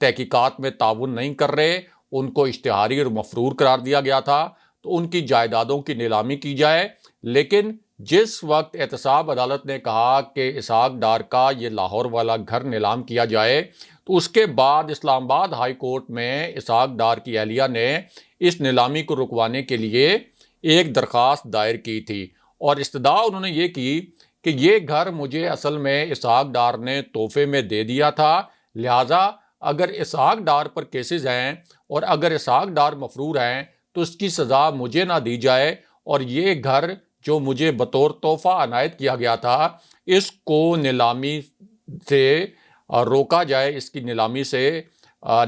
تحقیقات میں تعاون نہیں کر رہے، ان کو اشتہاری اور مفرور قرار دیا گیا تھا، تو ان کی جائیدادوں کی نیلامی کی جائے۔ لیکن جس وقت احتساب عدالت نے کہا کہ اسحاق ڈار کا یہ لاہور والا گھر نیلام کیا جائے، تو اس کے بعد اسلام آباد ہائی کورٹ میں اسحاق ڈار کی اہلیہ نے اس نیلامی کو رکوانے کے لیے ایک درخواست دائر کی تھی، اور استدعا انہوں نے یہ کی کہ یہ گھر مجھے اصل میں اسحاق ڈار نے تحفے میں دے دیا تھا، لہٰذا اگر اسحاق ڈار پر کیسز ہیں اور اگر اسحاق ڈار مفرور ہیں تو اس کی سزا مجھے نہ دی جائے، اور یہ گھر جو مجھے بطور تحفہ عنایت کیا گیا تھا اس کو نیلامی سے روکا جائے، اس کی نیلامی سے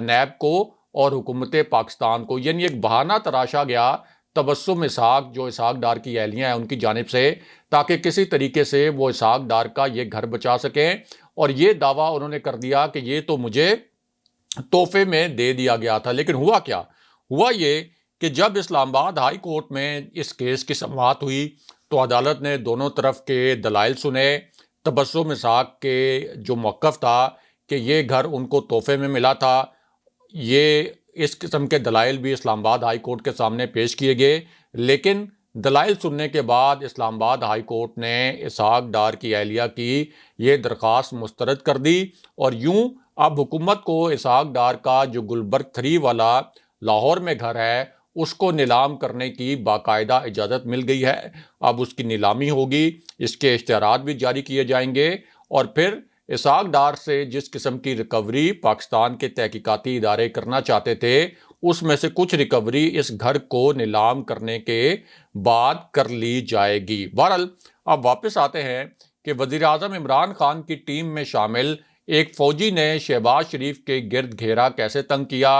نیب کو اور حکومت پاکستان کو، یعنی ایک بہانہ تراشا گیا تبسم اسحاق جو اسحاق ڈار کی اہلیہ ہیں ان کی جانب سے، تاکہ کسی طریقے سے وہ اسحاق ڈار کا یہ گھر بچا سکیں، اور یہ دعویٰ انہوں نے کر دیا کہ یہ تو مجھے تحفے میں دے دیا گیا تھا۔ لیکن ہوا کیا؟ ہوا یہ کہ جب اسلام آباد ہائی کورٹ میں اس کیس کی سماعت ہوئی تو عدالت نے دونوں طرف کے دلائل سنے۔ تبسم اسحاق کے جو موقف تھا کہ یہ گھر ان کو تحفے میں ملا تھا، یہ اس قسم کے دلائل بھی اسلام آباد ہائی کورٹ کے سامنے پیش کیے گئے، لیکن دلائل سننے کے بعد اسلام آباد ہائی کورٹ نے اسحاق ڈار کی اہلیہ کی یہ درخواست مسترد کر دی، اور یوں اب حکومت کو اسحاق ڈار کا جو گلبرگ 3 والا لاہور میں گھر ہے اس کو نیلام کرنے کی باقاعدہ اجازت مل گئی ہے۔ اب اس کی نیلامی ہوگی، اس کے اشتہارات بھی جاری کیے جائیں گے، اور پھر اسحاق ڈار سے جس قسم کی ریکوری پاکستان کے تحقیقاتی ادارے کرنا چاہتے تھے اس میں سے کچھ ریکوری اس گھر کو نیلام کرنے کے بعد کر لی جائے گی۔ بہرحال اب واپس آتے ہیں کہ وزیر اعظم عمران خان کی ٹیم میں شامل ایک فوجی نے شہباز شریف کے گرد گھیرا کیسے تنگ کیا،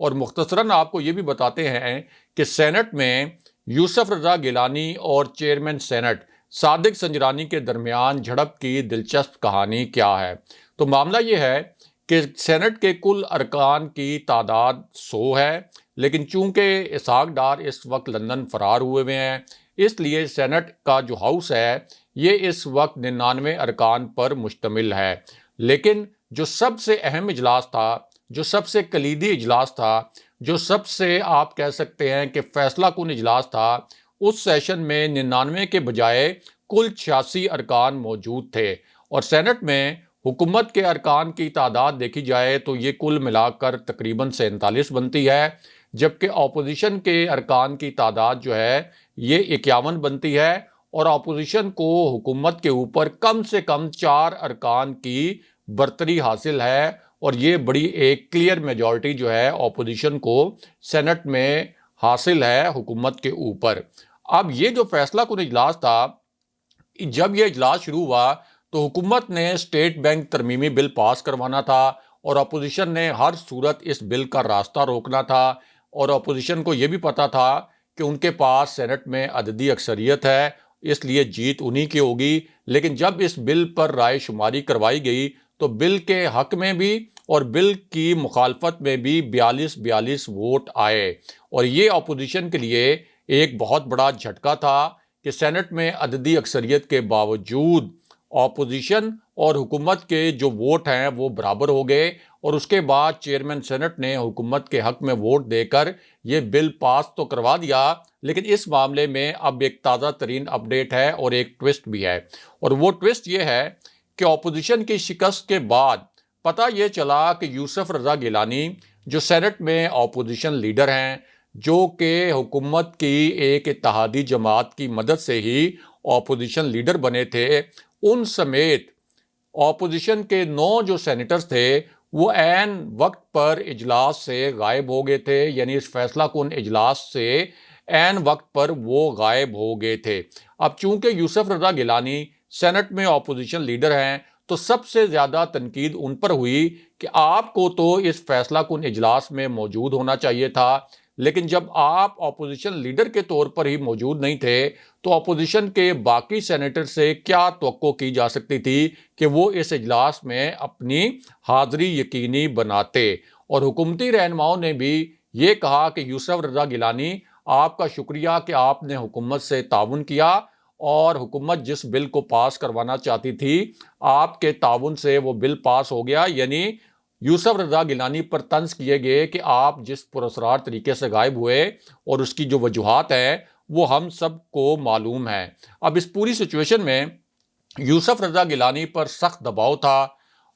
اور مختصراً آپ کو یہ بھی بتاتے ہیں کہ سینٹ میں یوسف رضا گیلانی اور چیئرمین سینٹ صادق سنجرانی کے درمیان جھڑپ کی دلچسپ کہانی کیا ہے۔ تو معاملہ یہ ہے کہ سینٹ کے کل ارکان کی تعداد 100 ہے، لیکن چونکہ اسحاق ڈار اس وقت لندن فرار ہوئے ہیں، اس لیے سینٹ کا جو ہاؤس ہے یہ اس وقت 99 ارکان پر مشتمل ہے۔ لیکن جو سب سے اہم اجلاس تھا، جو سب سے کلیدی اجلاس تھا، جو سب سے آپ کہہ سکتے ہیں کہ فیصلہ کن اجلاس تھا، اس سیشن میں 99 کے بجائے کل 86 ارکان موجود تھے، اور سینٹ میں حکومت کے ارکان کی تعداد دیکھی جائے تو یہ کل ملا کر تقریباً 47 بنتی ہے، جبکہ اپوزیشن کے ارکان کی تعداد جو ہے یہ 51 بنتی ہے، اور اپوزیشن کو حکومت کے اوپر کم سے کم 4 ارکان کی برتری حاصل ہے، اور یہ بڑی ایک کلیئر میجورٹی جو ہے اپوزیشن کو سینٹ میں حاصل ہے حکومت کے اوپر۔ اب یہ جو فیصلہ کن اجلاس تھا، جب یہ اجلاس شروع ہوا تو حکومت نے اسٹیٹ بینک ترمیمی بل پاس کروانا تھا، اور اپوزیشن نے ہر صورت اس بل کا راستہ روکنا تھا، اور اپوزیشن کو یہ بھی پتا تھا کہ ان کے پاس سینٹ میں عددی اکثریت ہے، اس لیے جیت انہی کی ہوگی۔ لیکن جب اس بل پر رائے شماری کروائی گئی تو بل کے حق میں بھی اور بل کی مخالفت میں بھی 42 ووٹ آئے، اور یہ اپوزیشن کے لیے ایک بہت بڑا جھٹکا تھا کہ سینٹ میں عددی اکثریت کے باوجود اپوزیشن اور حکومت کے جو ووٹ ہیں وہ برابر ہو گئے، اور اس کے بعد چیئرمین سینٹ نے حکومت کے حق میں ووٹ دے کر یہ بل پاس تو کروا دیا۔ لیکن اس معاملے میں اب ایک تازہ ترین اپڈیٹ ہے اور ایک ٹوسٹ بھی ہے، اور وہ ٹوسٹ یہ ہے کہ اپوزیشن کی شکست کے بعد پتہ یہ چلا کہ یوسف رضا گیلانی جو سینٹ میں اپوزیشن لیڈر ہیں، جو کہ حکومت کی ایک اتحادی جماعت کی مدد سے ہی اپوزیشن لیڈر بنے تھے، ان سمیت اپوزیشن کے 9 جو سینیٹرز تھے وہ عین وقت پر اجلاس سے غائب ہو گئے تھے، یعنی اس فیصلہ کن اجلاس سے عین وقت پر وہ غائب ہو گئے تھے۔ اب چونکہ یوسف رضا گیلانی سینٹ میں اپوزیشن لیڈر ہیں تو سب سے زیادہ تنقید ان پر ہوئی کہ آپ کو تو اس فیصلہ کن اجلاس میں موجود ہونا چاہیے تھا، لیکن جب آپ اپوزیشن لیڈر کے طور پر ہی موجود نہیں تھے تو اپوزیشن کے باقی سینیٹر سے کیا توقع کی جا سکتی تھی کہ وہ اس اجلاس میں اپنی حاضری یقینی بناتے۔ اور حکومتی رہنماؤں نے بھی یہ کہا کہ یوسف رضا گیلانی آپ کا شکریہ کہ آپ نے حکومت سے تعاون کیا، اور حکومت جس بل کو پاس کروانا چاہتی تھی آپ کے تعاون سے وہ بل پاس ہو گیا، یعنی یوسف رضا گیلانی پر طنز کیے گئے کہ آپ جس پراسرار طریقے سے غائب ہوئے اور اس کی جو وجوہات ہیں وہ ہم سب کو معلوم ہے۔ اب اس پوری سچویشن میں یوسف رضا گیلانی پر سخت دباؤ تھا،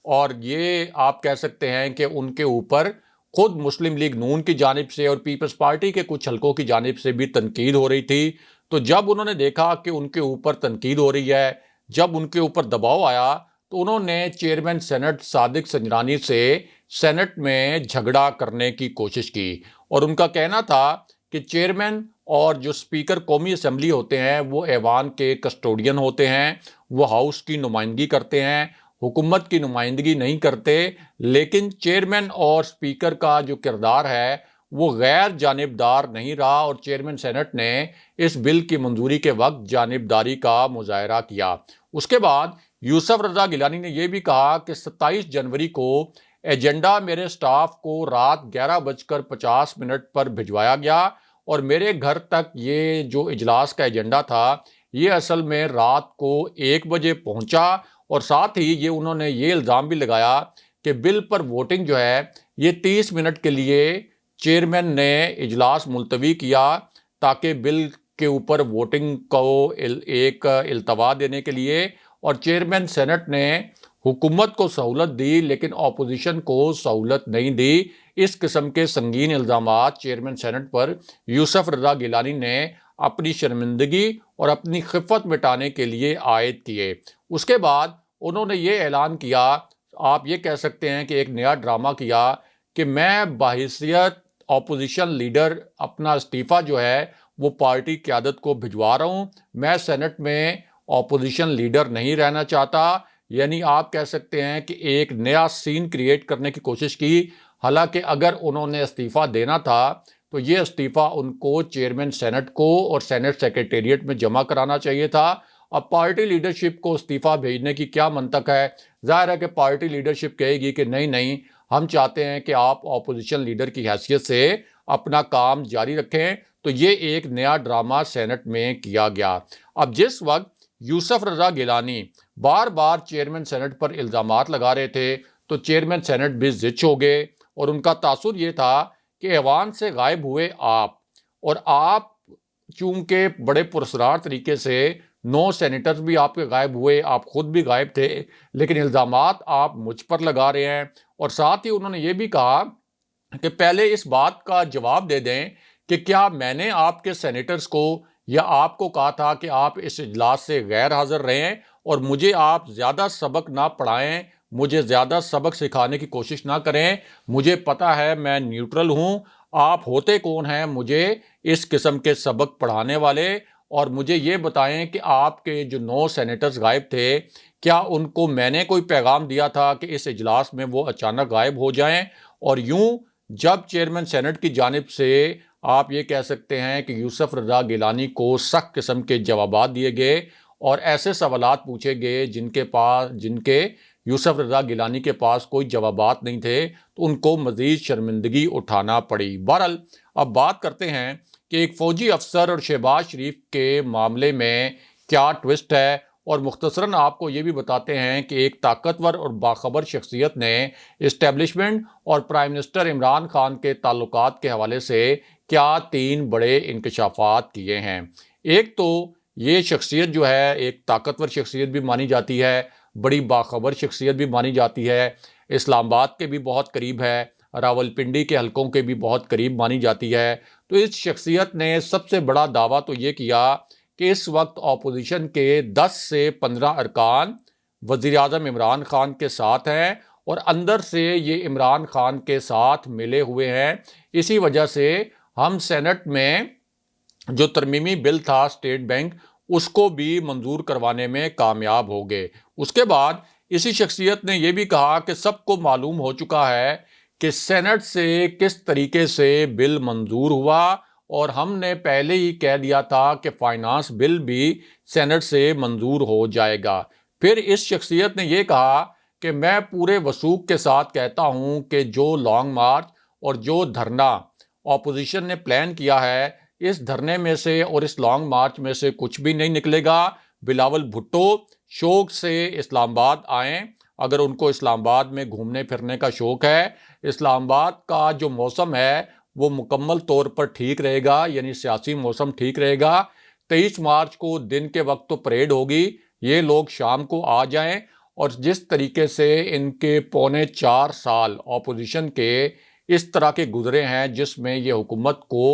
اور یہ آپ کہہ سکتے ہیں کہ ان کے اوپر خود مسلم لیگ نون کی جانب سے اور پیپلز پارٹی کے کچھ حلقوں کی جانب سے بھی تنقید ہو رہی تھی۔ تو جب انہوں نے دیکھا کہ ان کے اوپر تنقید ہو رہی ہے، جب ان کے اوپر دباؤ آیا، تو انہوں نے چیئرمین سینٹ صادق سنجرانی سے سینٹ میں جھگڑا کرنے کی کوشش کی، اور ان کا کہنا تھا کہ چیئرمین اور جو اسپیکر قومی اسمبلی ہوتے ہیں وہ ایوان کے کسٹوڈین ہوتے ہیں، وہ ہاؤس کی نمائندگی کرتے ہیں، حکومت کی نمائندگی نہیں کرتے، لیکن چیئرمین اور اسپیکر کا جو کردار ہے وہ غیر جانبدار نہیں رہا، اور چیئرمین سینٹ نے اس بل کی منظوری کے وقت جانبداری کا مظاہرہ کیا۔ اس کے بعد یوسف رضا گیلانی نے یہ بھی کہا کہ 27 جنوری کو ایجنڈا میرے سٹاف کو رات 11:50 پر بھجوایا گیا، اور میرے گھر تک یہ جو اجلاس کا ایجنڈا تھا یہ اصل میں رات کو 1 بجے پہنچا، اور ساتھ ہی یہ انہوں نے یہ الزام بھی لگایا کہ بل پر ووٹنگ جو ہے یہ 30 منٹ کے لیے چیئرمین نے اجلاس ملتوی کیا، تاکہ بل کے اوپر ووٹنگ کو ایک التوا دینے کے لیے، اور چیئرمین سینٹ نے حکومت کو سہولت دی لیکن اپوزیشن کو سہولت نہیں دی۔ اس قسم کے سنگین الزامات چیئرمین سینٹ پر یوسف رضا گیلانی نے اپنی شرمندگی اور اپنی خفت مٹانے کے لیے عائد کیے۔ اس کے بعد انہوں نے یہ اعلان کیا، آپ یہ کہہ سکتے ہیں کہ ایک نیا ڈرامہ کیا، کہ میں بحیثیت اپوزیشن لیڈر اپنا استعفیٰ جو ہے وہ پارٹی قیادت کو بھجوا رہا ہوں، میں سینٹ میں اپوزیشن لیڈر نہیں رہنا چاہتا۔ یعنی آپ کہہ سکتے ہیں کہ ایک نیا سین کریٹ کرنے کی کوشش کی، حالانکہ اگر انہوں نے استعفیٰ دینا تھا تو یہ استعفیٰ ان کو چیئرمین سینٹ کو اور سینٹ سیکریٹریٹ میں جمع کرانا چاہیے تھا۔ اب پارٹی لیڈرشپ کو استعفیٰ بھیجنے کی کیا منطق ہے؟ ظاہر ہے کہ پارٹی لیڈرشپ کہے گی کہ نہیں ہم چاہتے ہیں کہ آپ اپوزیشن لیڈر کی حیثیت سے اپنا کام جاری رکھیں۔ تو یہ ایک نیا ڈرامہ سینٹ میں کیا گیا۔ اب جس وقت یوسف رضا گیلانی بار بار چیئرمین سینٹ پر الزامات لگا رہے تھے تو چیئرمین سینٹ بھی زچ ہو گئے، اور ان کا تاثر یہ تھا کہ ایوان سے غائب ہوئے آپ، اور آپ چونکہ بڑے پراسرار طریقے سے 9 سینیٹرز بھی آپ کے غائب ہوئے، آپ خود بھی غائب تھے، لیکن الزامات آپ مجھ پر لگا رہے ہیں۔ اور ساتھ ہی انہوں نے یہ بھی کہا کہ پہلے اس بات کا جواب دے دیں کہ کیا میں نے آپ کے سینیٹرز کو یا آپ کو کہا تھا کہ آپ اس اجلاس سے غیر حاضر رہیں، اور مجھے آپ زیادہ سبق نہ پڑھائیں، مجھے زیادہ سبق سکھانے کی کوشش نہ کریں، مجھے پتہ ہے میں نیوٹرل ہوں، آپ ہوتے کون ہیں مجھے اس قسم کے سبق پڑھانے والے؟ اور مجھے یہ بتائیں کہ آپ کے جو 9 سینیٹرز غائب تھے، کیا ان کو میں نے کوئی پیغام دیا تھا کہ اس اجلاس میں وہ اچانک غائب ہو جائیں؟ اور یوں جب چیئرمین سینٹ کی جانب سے آپ یہ کہہ سکتے ہیں کہ یوسف رضا گیلانی کو سخت قسم کے جوابات دیے گئے اور ایسے سوالات پوچھے گئے جن کے یوسف رضا گیلانی کے پاس کوئی جوابات نہیں تھے، تو ان کو مزید شرمندگی اٹھانا پڑی۔ بہرحال اب بات کرتے ہیں کہ ایک فوجی افسر اور شہباز شریف کے معاملے میں کیا ٹوسٹ ہے، اور مختصراً آپ کو یہ بھی بتاتے ہیں کہ ایک طاقتور اور باخبر شخصیت نے اسٹیبلشمنٹ اور پرائم منسٹر عمران خان کے تعلقات کے حوالے سے کیا 3 بڑے انکشافات کیے ہیں۔ ایک تو یہ شخصیت جو ہے ایک طاقتور شخصیت بھی مانی جاتی ہے، بڑی باخبر شخصیت بھی مانی جاتی ہے، اسلام آباد کے بھی بہت قریب ہے، راولپنڈی کے حلقوں کے بھی بہت قریب مانی جاتی ہے۔ تو اس شخصیت نے سب سے بڑا دعویٰ تو یہ کیا کہ اس وقت اپوزیشن کے 10 سے 15 ارکان وزیر اعظم عمران خان کے ساتھ ہیں، اور اندر سے یہ عمران خان کے ساتھ ملے ہوئے ہیں۔ اسی وجہ سے ہم سینٹ میں جو ترمیمی بل تھا اسٹیٹ بینک، اس کو بھی منظور کروانے میں کامیاب ہو گئے۔ اس کے بعد اسی شخصیت نے یہ بھی کہا کہ سب کو معلوم ہو چکا ہے کہ سینٹ سے کس طریقے سے بل منظور ہوا، اور ہم نے پہلے ہی کہہ دیا تھا کہ فائنانس بل بھی سینٹ سے منظور ہو جائے گا۔ پھر اس شخصیت نے یہ کہا کہ میں پورے وثوق کے ساتھ کہتا ہوں کہ جو لانگ مارچ اور جو دھرنا اپوزیشن نے پلان کیا ہے، اس دھرنے میں سے اور اس لانگ مارچ میں سے کچھ بھی نہیں نکلے گا۔ بلاول بھٹو شوق سے اسلام آباد آئیں، اگر ان کو اسلام آباد میں گھومنے پھرنے کا شوق ہے، اسلام آباد کا جو موسم ہے وہ مکمل طور پر ٹھیک رہے گا، یعنی سیاسی موسم ٹھیک رہے گا۔ 23 مارچ کو دن کے وقت تو پریڈ ہوگی، یہ لوگ شام کو آ جائیں، اور جس طریقے سے ان کے 4.25 سال اپوزیشن کے اس طرح کے گزرے ہیں جس میں یہ حکومت کو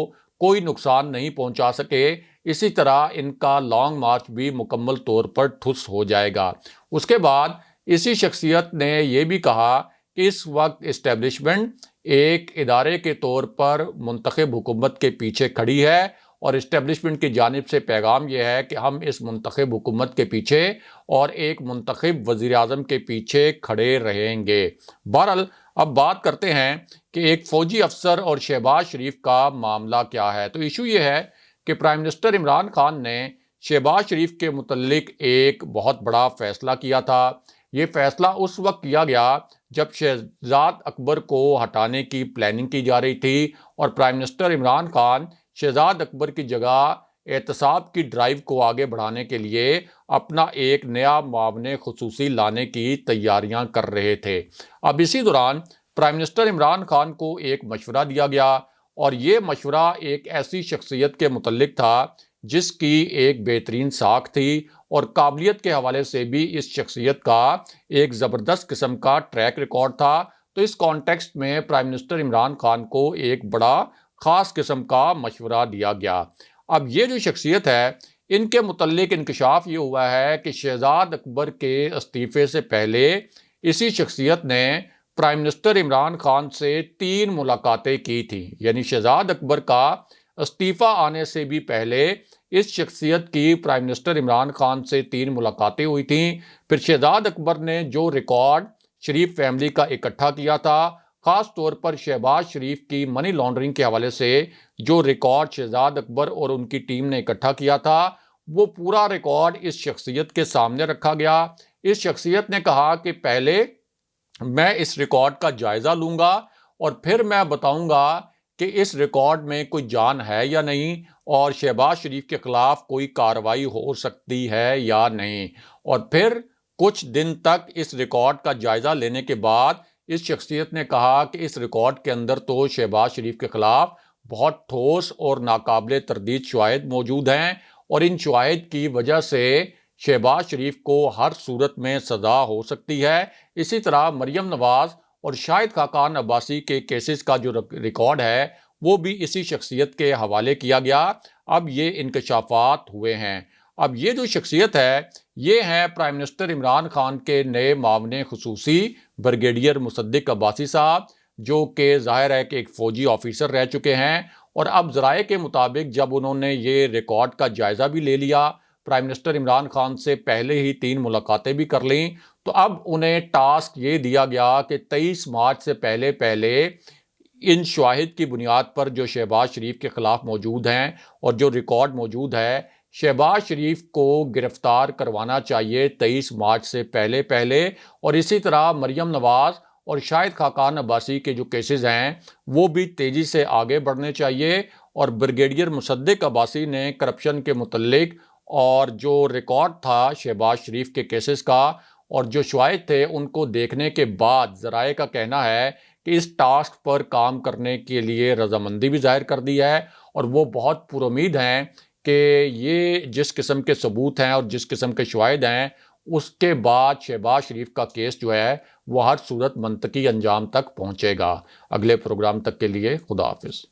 کوئی نقصان نہیں پہنچا سکے، اسی طرح ان کا لانگ مارچ بھی مکمل طور پر ٹھس ہو جائے گا۔ اس کے بعد اسی شخصیت نے یہ بھی کہا کہ اس وقت اسٹیبلشمنٹ ایک ادارے کے طور پر منتخب حکومت کے پیچھے کھڑی ہے، اور اسٹیبلشمنٹ کی جانب سے پیغام یہ ہے کہ ہم اس منتخب حکومت کے پیچھے اور ایک منتخب وزیر اعظم کے پیچھے کھڑے رہیں گے۔ بہرحال اب بات کرتے ہیں کہ ایک فوجی افسر اور شہباز شریف کا معاملہ کیا ہے۔ تو ایشو یہ ہے کہ پرائم منسٹر عمران خان نے شہباز شریف کے متعلق ایک بہت بڑا فیصلہ کیا تھا۔ یہ فیصلہ اس وقت کیا گیا جب شہزاد اکبر کو ہٹانے کی پلاننگ کی جا رہی تھی، اور پرائم منسٹر عمران خان شہزاد اکبر کی جگہ احتساب کی ڈرائیو کو آگے بڑھانے کے لیے اپنا ایک نیا معاون خصوصی لانے کی تیاریاں کر رہے تھے۔ اب اسی دوران پرائم منسٹر عمران خان کو ایک مشورہ دیا گیا، اور یہ مشورہ ایک ایسی شخصیت کے متعلق تھا جس کی ایک بہترین ساکھ تھی، اور قابلیت کے حوالے سے بھی اس شخصیت کا ایک زبردست قسم کا ٹریک ریکارڈ تھا۔ تو اس کانٹیکسٹ میں پرائم منسٹر عمران خان کو ایک بڑا خاص قسم کا مشورہ دیا گیا۔ اب یہ جو شخصیت ہے، ان کے متعلق انکشاف یہ ہوا ہے کہ شہزاد اکبر کے استعفے سے پہلے اسی شخصیت نے پرائم منسٹر عمران خان سے 3 ملاقاتیں کی تھیں، یعنی شہزاد اکبر کا استعفیٰ آنے سے بھی پہلے اس شخصیت کی پرائم منسٹر عمران خان سے 3 ملاقاتیں ہوئی تھیں۔ پھر شہزاد اکبر نے جو ریکارڈ شریف فیملی کا اکٹھا کیا تھا، خاص طور پر شہباز شریف کی منی لانڈرنگ کے حوالے سے جو ریکارڈ شہزاد اکبر اور ان کی ٹیم نے اکٹھا کیا تھا، وہ پورا ریکارڈ اس شخصیت کے سامنے رکھا گیا۔ اس شخصیت نے کہا کہ پہلے میں اس ریکارڈ کا جائزہ لوں گا، اور پھر میں بتاؤں گا کہ اس ریکارڈ میں کوئی جان ہے یا نہیں، اور شہباز شریف کے خلاف کوئی کارروائی ہو سکتی ہے یا نہیں۔ اور پھر کچھ دن تک اس ریکارڈ کا جائزہ لینے کے بعد اس شخصیت نے کہا کہ اس ریکارڈ کے اندر تو شہباز شریف کے خلاف بہت ٹھوس اور ناقابل تردید شواہد موجود ہیں، اور ان شواہد کی وجہ سے شہباز شریف کو ہر صورت میں سزا ہو سکتی ہے۔ اسی طرح مریم نواز اور شاہد خاقان عباسی کے کیسز کا جو ریکارڈ ہے وہ بھی اسی شخصیت کے حوالے کیا گیا۔ اب یہ انکشافات ہوئے ہیں۔ اب یہ جو شخصیت ہے، یہ ہے پرائم منسٹر عمران خان کے نئے معاون خصوصی بریگیڈیئر مصدق عباسی صاحب، جو کہ ظاہر ہے کہ ایک فوجی آفیسر رہ چکے ہیں، اور اب ذرائع کے مطابق جب انہوں نے یہ ریکارڈ کا جائزہ بھی لے لیا، پرائم منسٹر عمران خان سے پہلے ہی 3 ملاقاتیں بھی کر لیں، تو اب انہیں ٹاسک یہ دیا گیا کہ 23 مارچ سے پہلے ان شواہد کی بنیاد پر جو شہباز شریف کے خلاف موجود ہیں اور جو ریکارڈ موجود ہے، شہباز شریف کو گرفتار کروانا چاہیے 23 مارچ سے پہلے، اور اسی طرح مریم نواز اور شاہد خاقان عباسی کے جو کیسز ہیں وہ بھی تیزی سے آگے بڑھنے چاہیے۔ اور بریگیڈیئر مصدق عباسی نے کرپشن کے متعلق اور جو ریکارڈ تھا شہباز شریف کے کیسز کا اور جو شواہد تھے، ان کو دیکھنے کے بعد ذرائع کا کہنا ہے کہ اس ٹاسک پر کام کرنے کے لیے رضامندی بھی ظاہر کر دی ہے، اور وہ بہت پر امید ہیں کہ یہ جس قسم کے ثبوت ہیں اور جس قسم کے شواہد ہیں، اس کے بعد شہباز شریف کا کیس جو ہے وہ ہر صورت منطقی انجام تک پہنچے گا۔ اگلے پروگرام تک کے لیے خدا حافظ۔